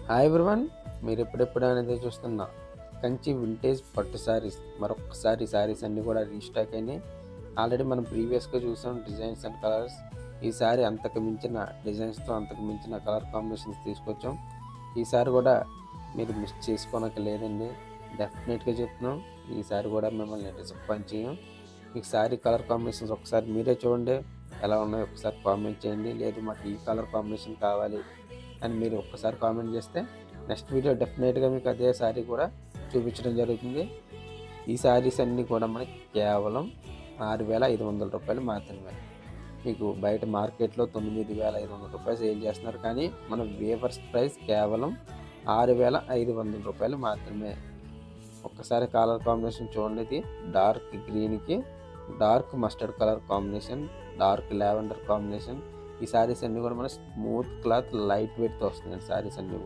Hi everyone, మీరు ఎప్పుడెప్పుడు అనేది చూస్తున్న కంచి వింటేజ్ పట్టు శారీస్ మరొకసారి శారీస్ అన్నీ కూడా రీస్టాక్ అయినాయి. ఆల్రెడీ మనం ప్రీవియస్గా చూసాం డిజైన్స్ అండ్ కలర్స్. ఈసారి అంతకు మించిన డిజైన్స్తో అంతకు మించిన కలర్ కాంబినేషన్స్ తీసుకొచ్చాం. ఈసారి కూడా మీరు మిస్ చేసుకోనక లేదండి, డెఫినెట్గా చెప్తున్నాం. ఈసారి కూడా మిమ్మల్ని డిసప్పాయింట్ చేయం. మీకు శారీ కలర్ కాంబినేషన్స్ ఒకసారి మీరే చూడండి, ఎలా ఉన్నాయో ఒకసారి కామెంట్ చేయండి. లేదు మాకు ఈ కలర్ కాంబినేషన్ కావాలి అని మీరు ఒక్కసారి కామెంట్ చేస్తే నెక్స్ట్ వీడియో డెఫినెట్గా మీకు అదే శారీ కూడా చూపించడం జరుగుతుంది. ఈ శారీస్ అన్నీ కూడా మనకి కేవలం 6,500 రూపాయలు మాత్రమే. మీకు బయట మార్కెట్లో 9,500 రూపాయలు సేల్ చేస్తున్నారు, కానీ మన వేవర్స్ ప్రైస్ కేవలం 6,500 రూపాయలు మాత్రమే. ఒక్కసారి కలర్ కాంబినేషన్ చూడండి. ఇది డార్క్ గ్రీన్కి dark mustard colour combination, dark lavender combination. ఈ శారీస్ అన్నీ కూడా మన స్మూత్ క్లాత్ లైట్ వెయిట్తో వస్తున్నాయి శారీస్ అన్నీ.